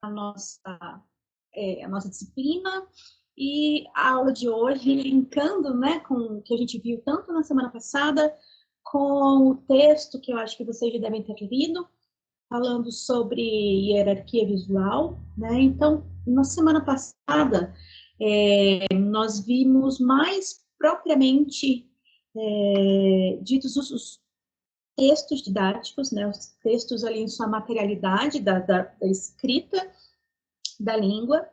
a nossa disciplina. E a aula de hoje, linkando, né, com o que a gente viu tanto na semana passada, com o texto que eu acho que vocês já devem ter lido, falando sobre hierarquia visual, né? Então, na semana passada, nós vimos mais propriamente ditos os textos didáticos, né? Os textos ali em sua materialidade da escrita da língua.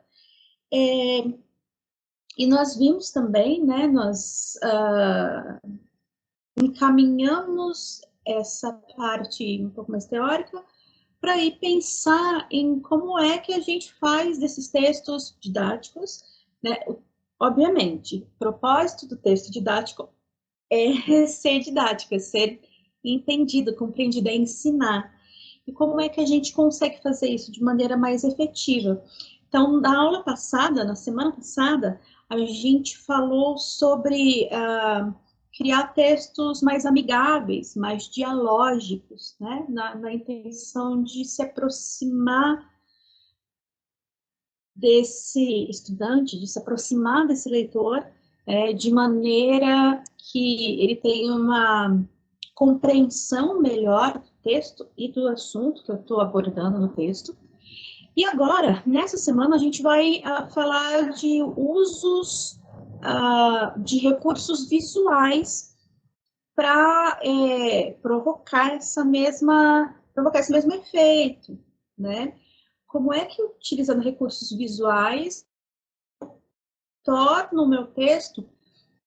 E nós vimos também, né? Nós encaminhamos essa parte um pouco mais teórica para ir pensar em como é que a gente faz desses textos didáticos, né? Obviamente, o propósito do texto didático é ser didático, é ser entendido, compreendido, é ensinar. E como é que a gente consegue fazer isso de maneira mais efetiva? Então, na aula passada, na semana passada, a gente falou sobre criar textos mais amigáveis, mais dialógicos, né? Na intenção de se aproximar desse estudante, de se aproximar desse leitor, de maneira que ele tenha uma compreensão melhor do texto e do assunto que eu estou abordando no texto. E agora, nessa semana, a gente vai falar de usos de recursos visuais para provocar esse mesmo efeito, né? Como é que, utilizando recursos visuais, torno o meu texto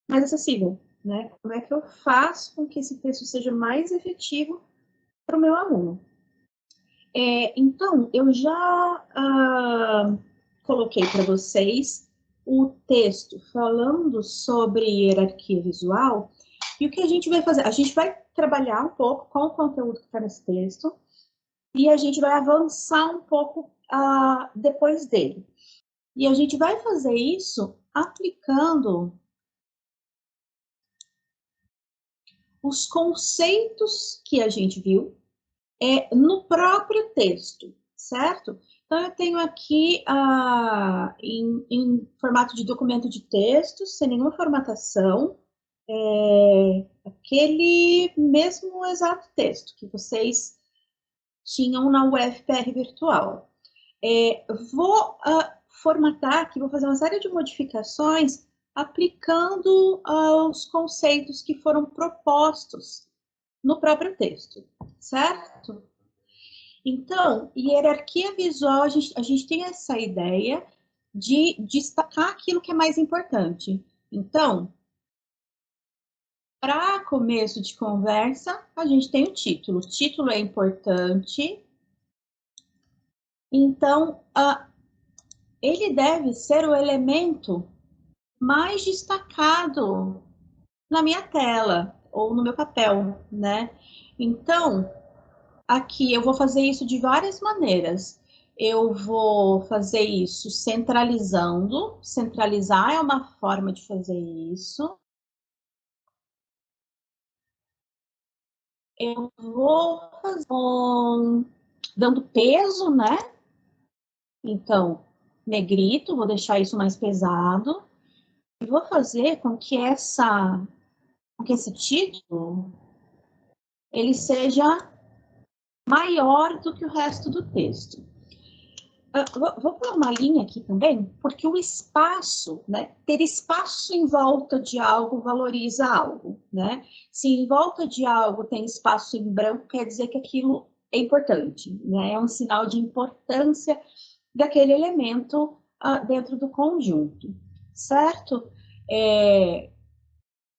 mais acessível, né? Como é que eu faço com que esse texto seja mais efetivo para o meu aluno? Então, eu já coloquei para vocês o texto falando sobre hierarquia visual, e o que a gente vai fazer? A gente vai trabalhar um pouco com o conteúdo que está nesse texto, e a gente vai avançar um pouco depois dele. E a gente vai fazer isso aplicando os conceitos que a gente viu no próprio texto, certo? Então, eu tenho aqui em formato de documento de texto, sem nenhuma formatação, aquele mesmo exato texto que vocês tinham na UFPR virtual. Vou formatar aqui, vou fazer uma série de modificações aplicando os conceitos que foram propostos no próprio texto, certo? Então, hierarquia visual, a gente tem essa ideia de destacar aquilo que é mais importante. Então, para começo de conversa, a gente tem o título. O título é importante. Então, ele deve ser o elemento mais destacado na minha tela ou no meu papel, né? Então, aqui eu vou fazer isso de várias maneiras. Eu vou fazer isso centralizando. Centralizar é uma forma de fazer isso. Eu vou fazer dando peso, né? Então, negrito, vou deixar isso mais pesado. E vou fazer com que esse título ele seja maior do que o resto do texto. Vou pôr uma linha aqui também, porque o espaço, né, ter espaço em volta de algo valoriza algo, né? Se em volta de algo tem espaço em branco, quer dizer que aquilo é importante, né? É um sinal de importância daquele elemento dentro do conjunto, certo?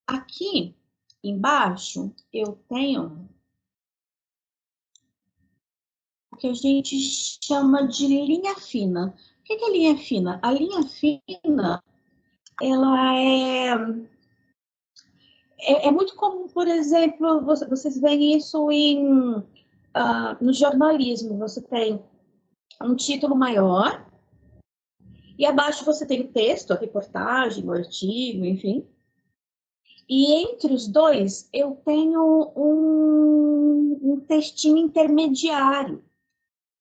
Aqui embaixo eu tenho o que a gente chama de linha fina. O que é linha fina? A linha fina, ela é muito comum, por exemplo, vocês veem isso no jornalismo. Você tem um título maior e abaixo você tem o texto, a reportagem, o artigo, enfim. E entre os dois eu tenho um textinho intermediário,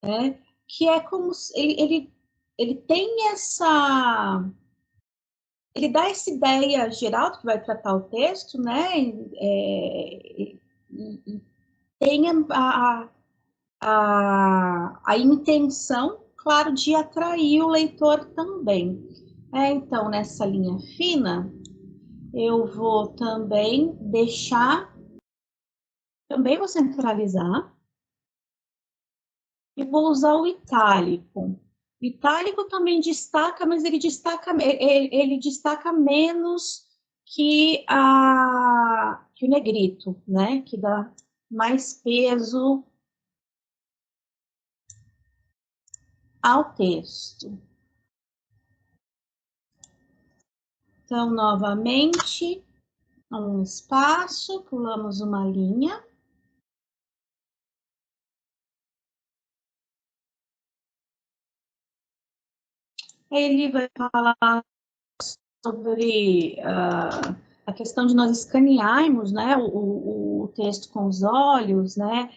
né? que é como ele tem essa... Ele dá essa ideia geral que vai tratar o texto, né? E tem a intenção, claro, de atrair o leitor também. Então, nessa linha fina, eu vou também deixar, também vou centralizar, e vou usar o itálico. O itálico também destaca, mas ele destaca menos que o negrito, né? Que dá mais peso ao texto. Então, novamente, um espaço, pulamos uma linha. Ele vai falar sobre a questão de nós escanearmos, né, o texto com os olhos, né?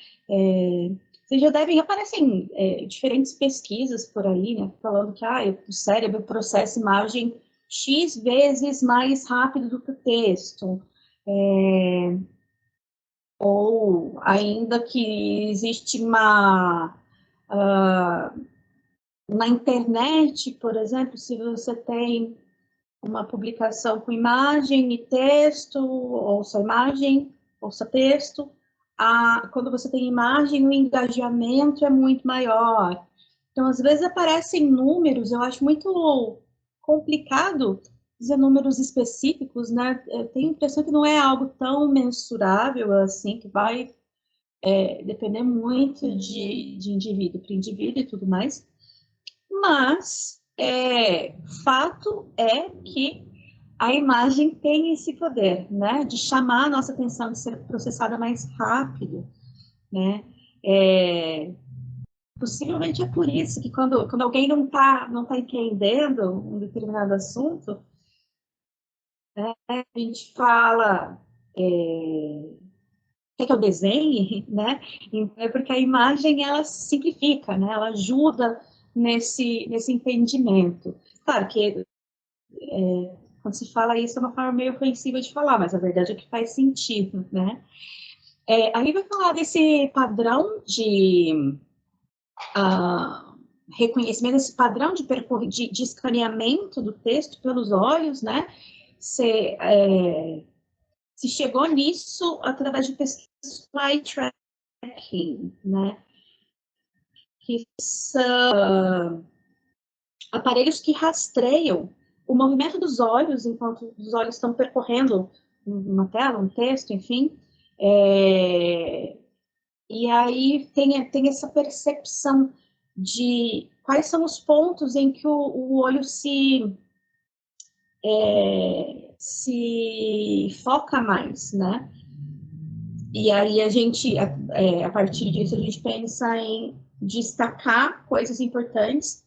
Vocês já devem, aparecem diferentes pesquisas por aí, né, falando que o cérebro processa imagem X vezes mais rápido do que o texto. Ou ainda que existe na internet, por exemplo, se você tem uma publicação com imagem e texto, ou só imagem, ou só texto, quando você tem imagem, o engajamento é muito maior. Então, às vezes aparecem números, eu acho muito complicado dizer números específicos, né? Eu tenho a impressão que não é algo tão mensurável assim, que vai depender muito de indivíduo para indivíduo e tudo mais. Mas fato é que a imagem tem esse poder, né, de chamar a nossa atenção, de ser processada mais rápido, né? Possivelmente é por isso que quando alguém não tá entendendo um determinado assunto, né, a gente fala quer que eu desenhe, né? É porque a imagem ela simplifica, né? Ela ajuda nesse entendimento. Claro que quando se fala isso é uma forma meio ofensiva de falar, mas a verdade é que faz sentido, né? Aí vai falar desse padrão de reconhecimento, esse padrão de escaneamento do texto pelos olhos, né? Se chegou nisso através de pesquisas de eye tracking, né? Que são aparelhos que rastreiam o movimento dos olhos enquanto os olhos estão percorrendo uma tela, um texto, enfim. E aí tem essa percepção de quais são os pontos em que o olho se foca mais, né? E aí a partir disso, a gente pensa em destacar coisas importantes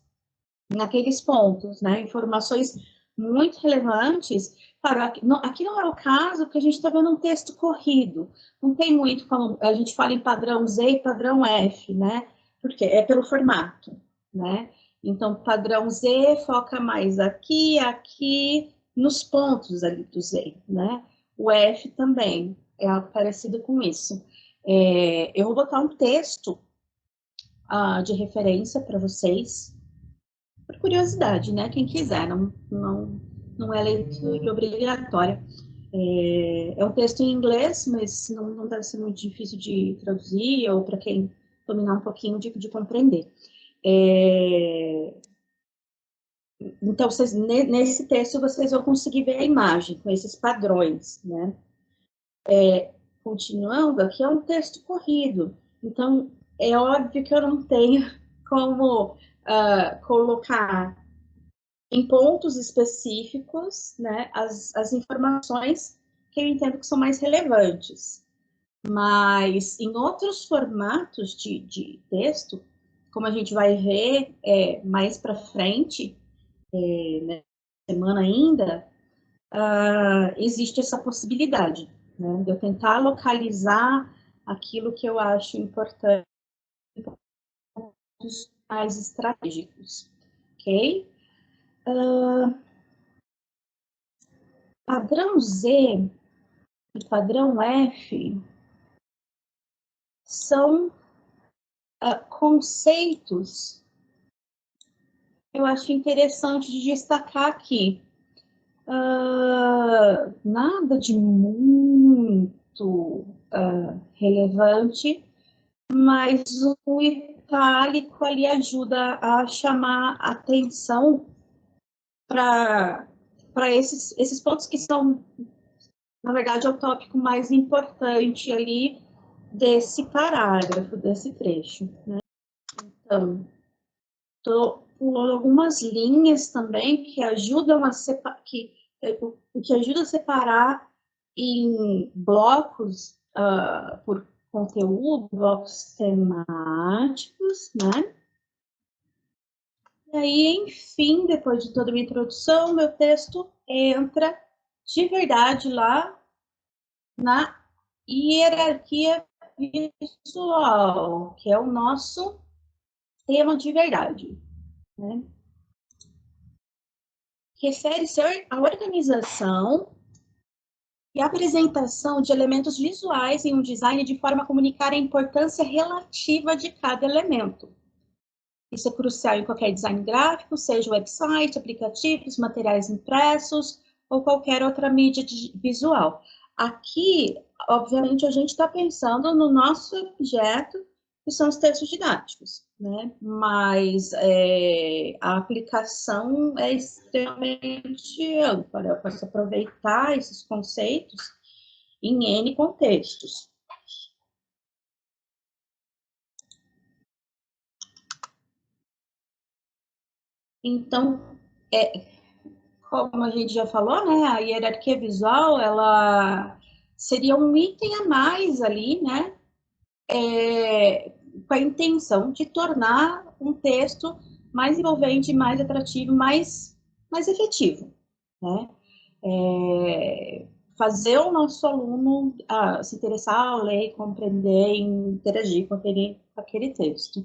naqueles pontos, né? Informações muito relevantes. Claro, aqui não é o caso, porque a gente está vendo um texto corrido. Não tem muito como a gente fala em padrão Z e padrão F, né? Porque é pelo formato, né? Então, padrão Z foca mais aqui, nos pontos ali do Z, né? O F também é algo parecido com isso. Eu vou botar um texto de referência para vocês, por curiosidade, né? Quem quiser, não é leitura obrigatória. Um texto em inglês, mas não deve ser muito difícil de traduzir, ou para quem dominar um pouquinho de compreender. Então, nesse texto, vocês vão conseguir ver a imagem, com esses padrões, né? Continuando, aqui é um texto corrido, então é óbvio que eu não tenho como colocar em pontos específicos, né, as informações que eu entendo que são mais relevantes. Mas em outros formatos de texto, como a gente vai ver mais para frente, na semana ainda, existe essa possibilidade, né, de eu tentar localizar aquilo que eu acho importante mais estratégicos, ok? Padrão Z e padrão F são conceitos que eu acho interessante de destacar aqui. Nada de muito relevante, mas o itálico ali ajuda a chamar atenção para esses pontos que são, na verdade, é o tópico mais importante ali desse parágrafo, desse trecho, né? Então, por algumas linhas também que ajudam a separar, que ajuda a separar em blocos por conteúdo, blocos temáticos, né? E aí, enfim, depois de toda a minha introdução, meu texto entra de verdade lá na hierarquia visual, que é o nosso tema de verdade, né? Refere-se à organização e apresentação de elementos visuais em um design de forma a comunicar a importância relativa de cada elemento. Isso é crucial em qualquer design gráfico, seja website, aplicativos, materiais impressos ou qualquer outra mídia visual. Aqui, obviamente, a gente está pensando no nosso objeto, que são os textos didáticos, né? Mas a aplicação é extremamente ampla. Eu posso aproveitar esses conceitos em N contextos. Então, como a gente já falou, né, a hierarquia visual, ela seria um item a mais ali, né, com a intenção de tornar um texto mais envolvente, mais atrativo, mais efetivo, né? Fazer o nosso aluno se interessar, ler, compreender e interagir com aquele texto.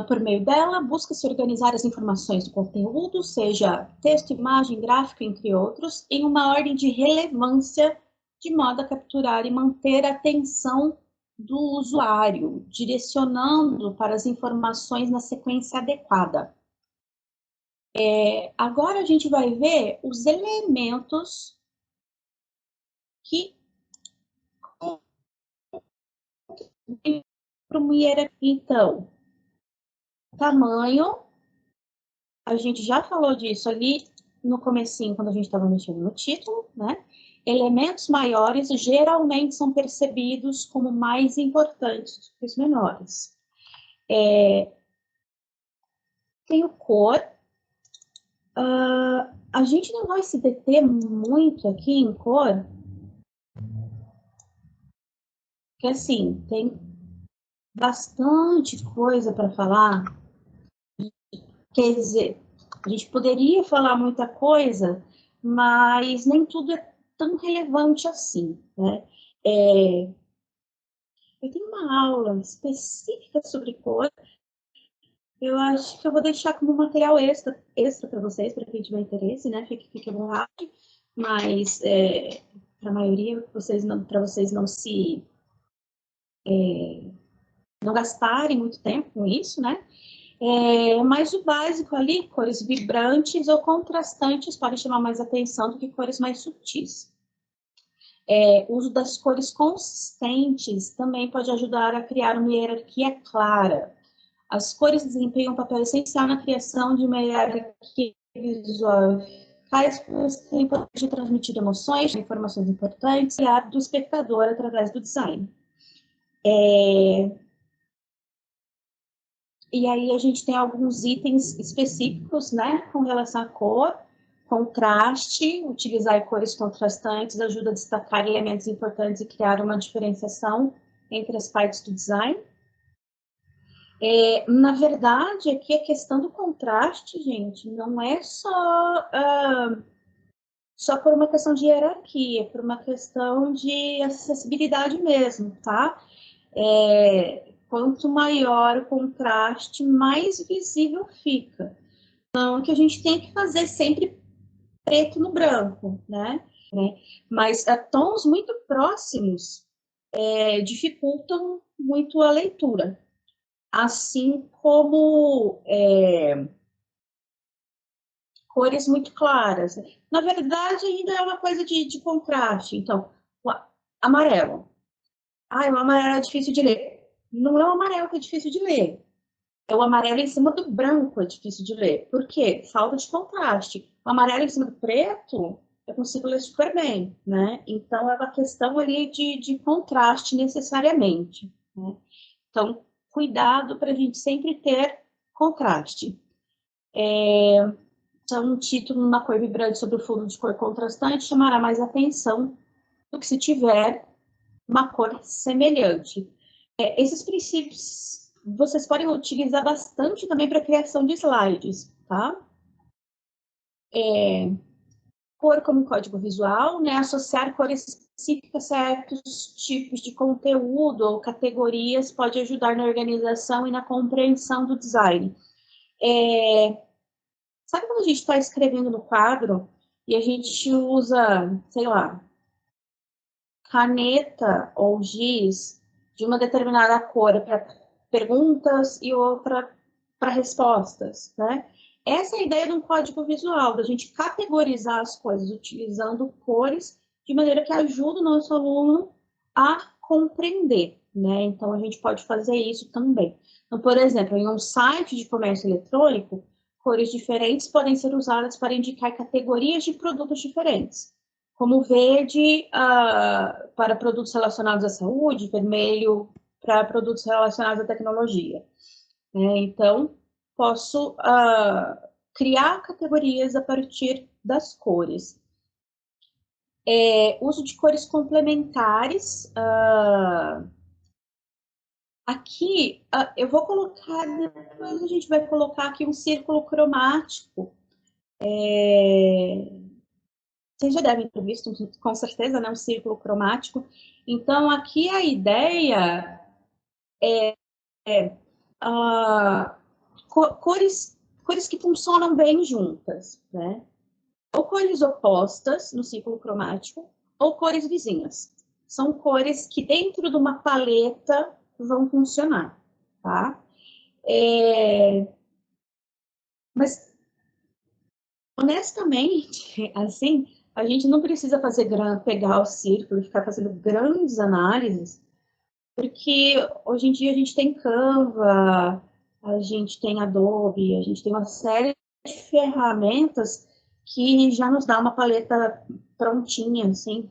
Por meio dela, busca-se organizar as informações do conteúdo, seja texto, imagem, gráfico, entre outros, em uma ordem de relevância, de modo a capturar e manter a atenção do usuário, direcionando para as informações na sequência adequada. Agora a gente vai ver os elementos que para uma hierarquia. Então, tamanho, a gente já falou disso ali no comecinho, quando a gente estava mexendo no título, né? Elementos maiores geralmente são percebidos como mais importantes que os menores. Tem o cor. A gente não vai se deter muito aqui em cor, porque assim, tem bastante coisa para falar. Quer dizer, a gente poderia falar muita coisa, mas nem tudo é tão relevante assim, né? Eu tenho uma aula específica sobre cor. Eu acho que eu vou deixar como material extra para vocês, para quem tiver interesse, né? Fique à vontade. Mas para a maioria, para vocês não se não gastarem muito tempo com isso, né? Mas o básico ali, cores vibrantes ou contrastantes podem chamar mais atenção do que cores mais sutis. O uso das cores consistentes também pode ajudar a criar uma hierarquia clara. As cores desempenham um papel essencial na criação de uma hierarquia visual eficaz, pois têm o poder de transmitir emoções, informações importantes e do espectador através do design. E aí a gente tem alguns itens específicos, né, com relação à cor, contraste, utilizar cores contrastantes ajuda a destacar elementos importantes e criar uma diferenciação entre as partes do design. Na verdade, aqui a questão do contraste, gente, não é só por uma questão de hierarquia, é por uma questão de acessibilidade mesmo, tá? quanto maior o contraste, mais visível fica. Então, que a gente tem que fazer sempre preto no branco, né? Mas tons muito próximos dificultam muito a leitura. Assim como cores muito claras. Na verdade, ainda é uma coisa de contraste. Então, o amarelo. O amarelo é difícil de ler. Não é o amarelo que é difícil de ler. É o amarelo em cima do branco é difícil de ler. Por quê? Falta de contraste. O amarelo em cima do preto, eu consigo ler super bem, né? Então, é uma questão ali de contraste necessariamente, né? Então, cuidado para a gente sempre ter contraste. Um título numa cor vibrante sobre o fundo de cor contrastante chamará mais atenção do que se tiver uma cor semelhante. Esses princípios vocês podem utilizar bastante também para a criação de slides, tá? Cor como código visual, né? Associar cores específicas a certos tipos de conteúdo ou categorias pode ajudar na organização e na compreensão do design. Sabe quando a gente está escrevendo no quadro e a gente usa, sei lá, caneta ou giz de uma determinada cor para perguntas e outra para respostas, né? Essa é a ideia de um código visual, da gente categorizar as coisas utilizando cores de maneira que ajuda o nosso aluno a compreender, né? Então, a gente pode fazer isso também. Então, por exemplo, em um site de comércio eletrônico, cores diferentes podem ser usadas para indicar categorias de produtos diferentes, como verde para produtos relacionados à saúde, vermelho para produtos relacionados à tecnologia. Então, posso criar categorias a partir das cores. Uso de cores complementares. Aqui, eu vou colocar, depois a gente vai colocar aqui um círculo cromático. Vocês já devem ter visto, com certeza, né, um círculo cromático. Então, aqui a ideia cores que funcionam bem juntas, né? Ou cores opostas no círculo cromático, ou cores vizinhas. São cores que dentro de uma paleta vão funcionar, tá? Mas, honestamente, assim, a gente não precisa pegar o círculo e ficar fazendo grandes análises, porque hoje em dia a gente tem Canva, a gente tem Adobe, a gente tem uma série de ferramentas que já nos dá uma paleta prontinha, assim,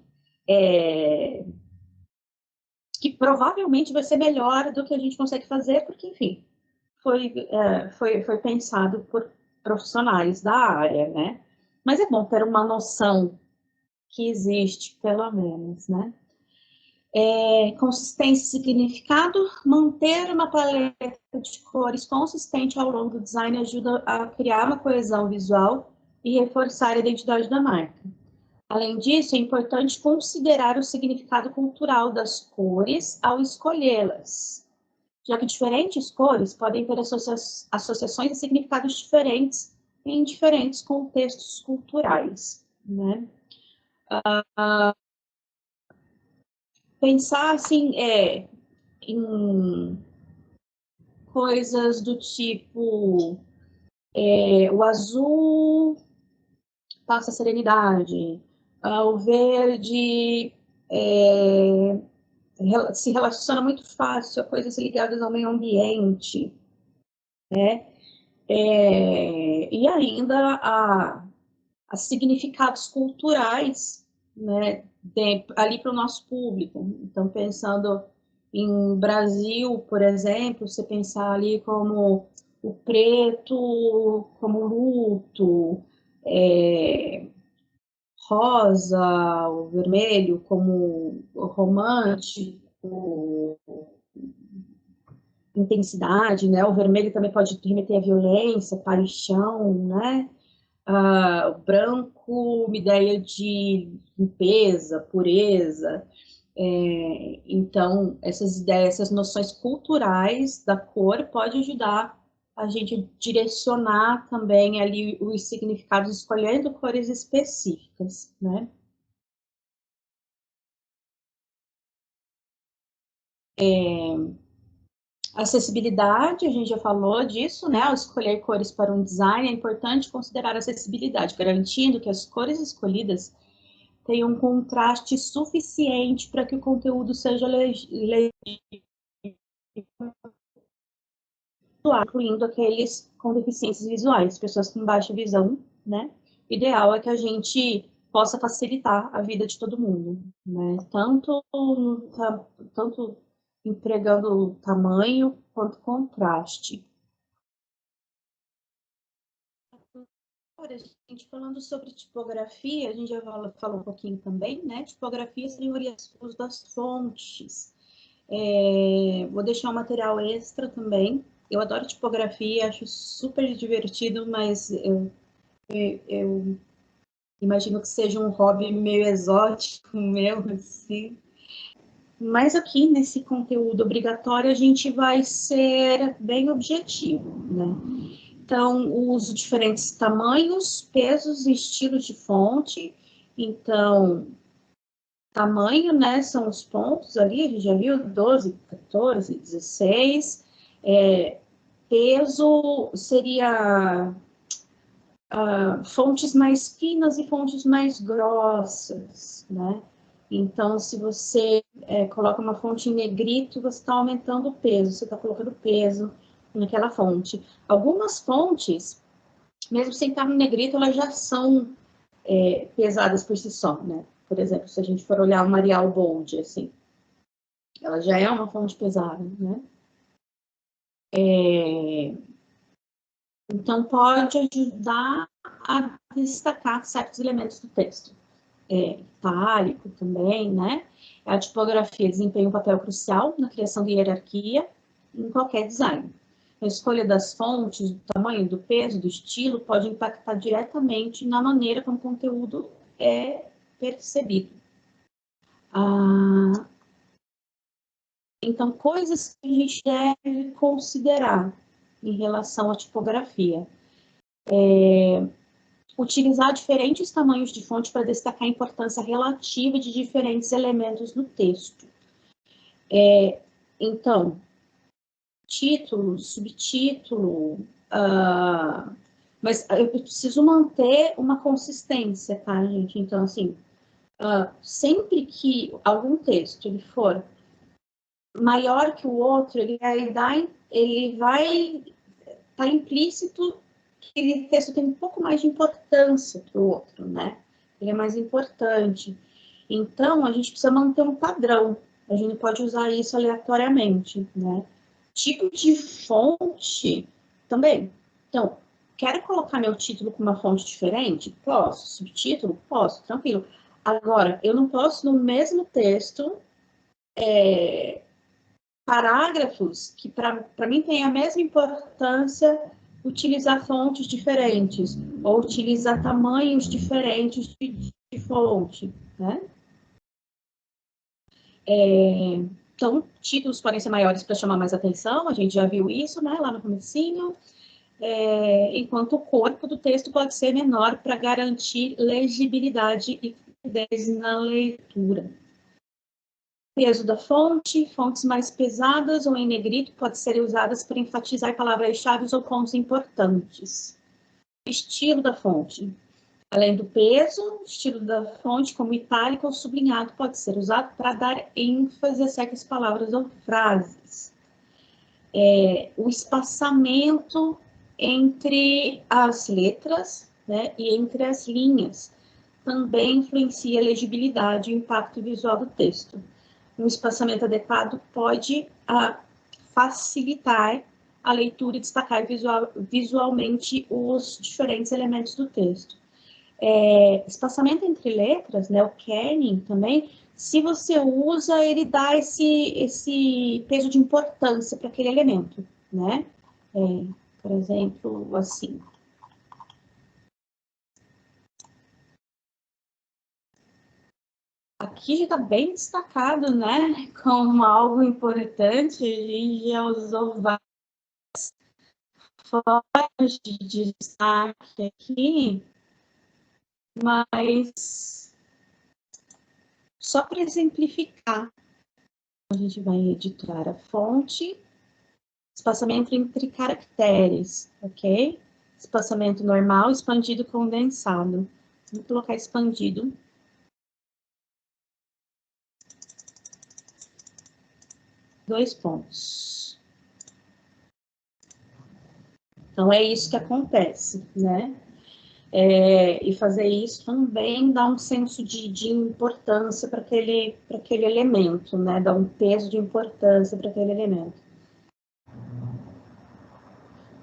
que provavelmente vai ser melhor do que a gente consegue fazer, porque, enfim, foi pensado por profissionais da área, né? Mas é bom ter uma noção que existe, pelo menos, né? Consistência e significado, manter uma paleta de cores consistente ao longo do design ajuda a criar uma coesão visual e reforçar a identidade da marca. Além disso, é importante considerar o significado cultural das cores ao escolhê-las, já que diferentes cores podem ter associações e significados diferentes em diferentes contextos culturais, né? Pensar assim em coisas do tipo o azul passa serenidade, o verde se relaciona muito fácil a coisas ligadas ao meio ambiente, né? E ainda a significados culturais, né, ali para o nosso público. Então, pensando em Brasil, por exemplo, você pensar ali como o preto, como luto, rosa, o vermelho como romântico, intensidade, né? O vermelho também pode remeter à violência, paixão, né? O branco, uma ideia de limpeza, pureza. Então, essas ideias, essas noções culturais da cor pode ajudar a gente direcionar também ali os significados, escolhendo cores específicas, né? Acessibilidade, a gente já falou disso, né? Ao escolher cores para um design, é importante considerar a acessibilidade, garantindo que as cores escolhidas tenham um contraste suficiente para que o conteúdo seja legível, incluindo aqueles com deficiências visuais, pessoas com baixa visão, né? O ideal é que a gente possa facilitar a vida de todo mundo, né? Tanto empregando tamanho quanto contraste. Agora, gente, falando sobre tipografia, a gente já falou um pouquinho também, né? Tipografia seria o uso das fontes. Vou deixar um material extra também. Eu adoro tipografia, acho super divertido, mas eu imagino que seja um hobby meio exótico meu, assim. Mas aqui nesse conteúdo obrigatório a gente vai ser bem objetivo, né? Então, uso diferentes tamanhos, pesos e estilos de fonte. Então, tamanho, né, são os pontos ali, a gente já viu, 12, 14, 16. Peso seria fontes mais finas e fontes mais grossas, né? Então, se você coloca uma fonte em negrito, você está aumentando o peso, você está colocando peso naquela fonte. Algumas fontes, mesmo sem estar no negrito, elas já são pesadas por si só, né? Por exemplo, se a gente for olhar o Arial Bold, assim, ela já é uma fonte pesada, né? Então, pode ajudar a destacar certos elementos do texto. Itálico também, né? A tipografia desempenha um papel crucial na criação de hierarquia em qualquer design. A escolha das fontes, do tamanho, do peso, do estilo, pode impactar diretamente na maneira como o conteúdo é percebido. Então, coisas que a gente deve considerar em relação à tipografia. Utilizar diferentes tamanhos de fonte para destacar a importância relativa de diferentes elementos no texto. Então, título, subtítulo, mas eu preciso manter uma consistência, tá, gente? Então, assim, sempre que algum texto ele for maior que o outro, ele vai estar implícito que aquele texto tem um pouco mais de importância que o outro, né? Ele é mais importante. Então, a gente precisa manter um padrão. A gente pode usar isso aleatoriamente, né? Tipo de fonte também. Então, quero colocar meu título com uma fonte diferente? Posso. Subtítulo? Posso, tranquilo. Agora, eu não posso, no mesmo texto, parágrafos que, para mim, têm a mesma importância, utilizar fontes diferentes, ou utilizar tamanhos diferentes de fonte, né? Então, títulos podem ser maiores para chamar mais atenção, a gente já viu isso, né, lá no comecinho, enquanto o corpo do texto pode ser menor para garantir legibilidade e fluidez na leitura. Peso da fonte, fontes mais pesadas ou em negrito podem ser usadas para enfatizar palavras-chave ou pontos importantes. Estilo da fonte. Além do peso, o estilo da fonte, como itálico ou sublinhado, pode ser usado para dar ênfase a certas palavras ou frases. O espaçamento entre as letras, né, e entre as linhas também influencia a legibilidade e o impacto visual do texto. Um espaçamento adequado pode facilitar a leitura e destacar visualmente os diferentes elementos do texto. Espaçamento entre letras, né, o kerning também, se você usa, ele dá esse peso de importância para aquele elemento, né? Por exemplo, assim. Aqui já está bem destacado, né? Como algo importante, a gente já usou várias formas de destaque aqui, mas só para exemplificar, a gente vai editar a fonte, espaçamento entre caracteres, ok? Espaçamento normal, expandido, condensado. Vou colocar expandido. Dois pontos. Então, é isso que acontece, né? E fazer isso também dá um senso de importância para aquele elemento, né? Dá um peso de importância para aquele elemento.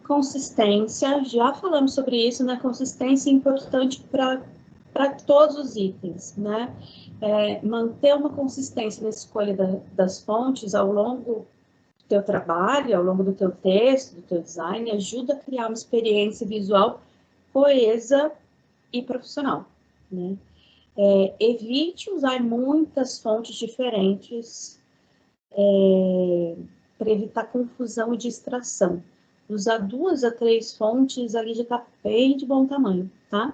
Consistência, já falamos sobre isso, né? Consistência é importante para todos os itens, né? Manter uma consistência na escolha das fontes ao longo do teu trabalho, ao longo do teu texto, do teu design, ajuda a criar uma experiência visual coesa e profissional, né? Evite usar muitas fontes diferentes para evitar confusão e distração. Usar 2 a 3 fontes ali já está bem de bom tamanho, tá?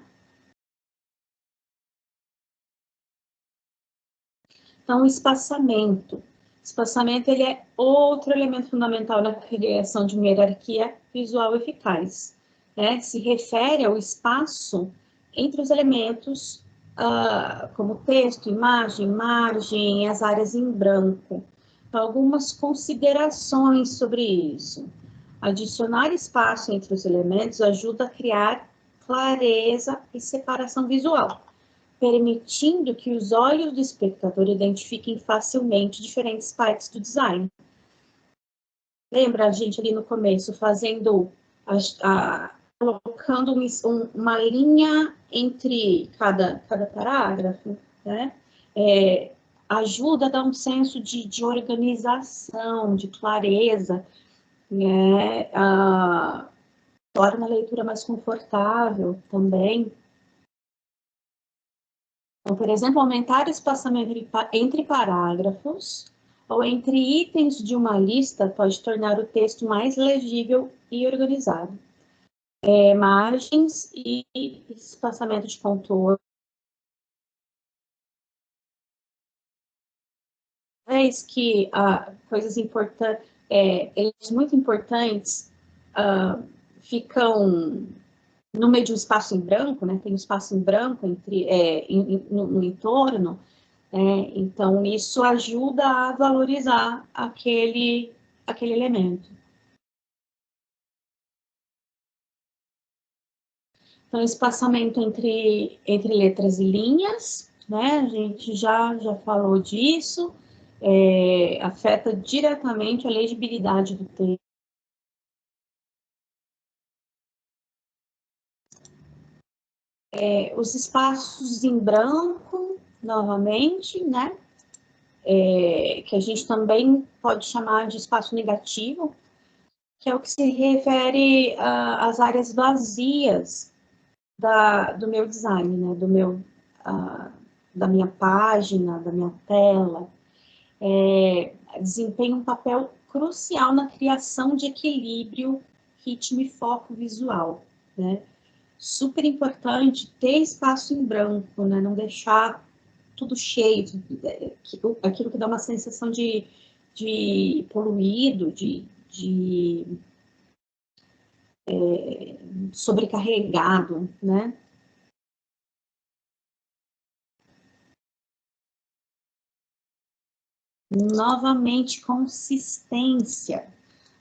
Então, espaçamento. Espaçamento, ele é outro elemento fundamental na criação de uma hierarquia visual eficaz, né? Se refere ao espaço entre os elementos, como texto, imagem, margem, as áreas em branco. Então, algumas considerações sobre isso. Adicionar espaço entre os elementos ajuda a criar clareza e separação visual, permitindo que os olhos do espectador identifiquem facilmente diferentes partes do design. Lembra a gente ali no começo, colocando uma linha entre cada parágrafo, né? Ajuda a dar um senso de organização, de clareza, né? Torna a leitura mais confortável também. Então, por exemplo, aumentar o espaçamento entre parágrafos ou entre itens de uma lista pode tornar o texto mais legível e organizado. Margens e espaçamento de contorno. Vez que coisas importantes, elementos muito importantes ficam no meio de um espaço em branco, né? Tem um espaço em branco no entorno. Então, isso ajuda a valorizar aquele elemento. Então, espaçamento entre letras e linhas, né? A gente já falou disso, afeta diretamente a legibilidade do texto. Os espaços em branco, novamente, né? Que a gente também pode chamar de espaço negativo, que é o que se refere às áreas vazias do meu design, né? Da minha página, da minha tela. Desempenha um papel crucial na criação de equilíbrio, ritmo e foco visual, né? Super importante ter espaço em branco, né? Não deixar tudo cheio, aquilo que dá uma sensação de poluído, de sobrecarregado, né? Novamente, consistência.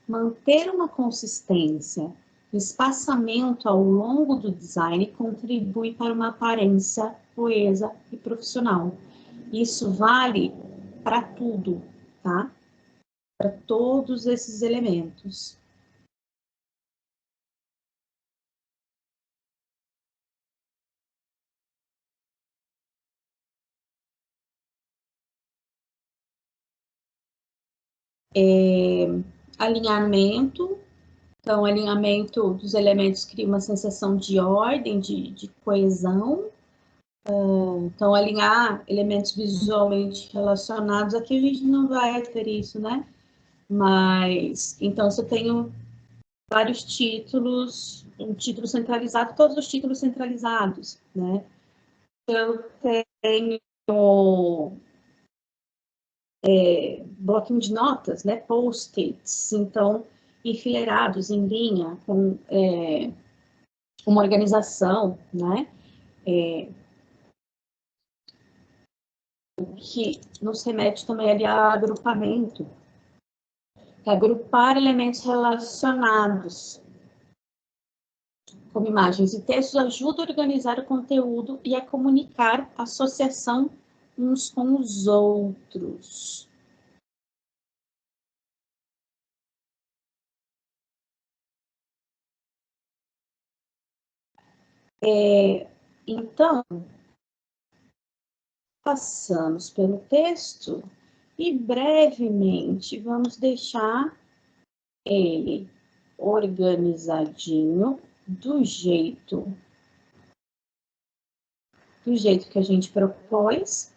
Manter uma consistência no espaçamento ao longo do design contribui para uma aparência coesa e profissional. Isso vale para tudo, tá? Para todos esses elementos. Alinhamento. Então, alinhamento dos elementos cria uma sensação de ordem, de coesão. Então, alinhar elementos visualmente relacionados, aqui a gente não vai ter isso, né? Mas, então, se eu tenho vários títulos, um título centralizado, todos os títulos centralizados, né? Eu tenho bloquinho de notas, né? Post-its, então, enfileirados em linha, com uma organização, né? Que nos remete também ali a agrupamento, agrupar elementos relacionados, como imagens e textos, ajuda a organizar o conteúdo e a comunicar a associação uns com os outros. Então, passamos pelo texto e brevemente vamos deixar ele organizadinho do jeito que a gente propôs.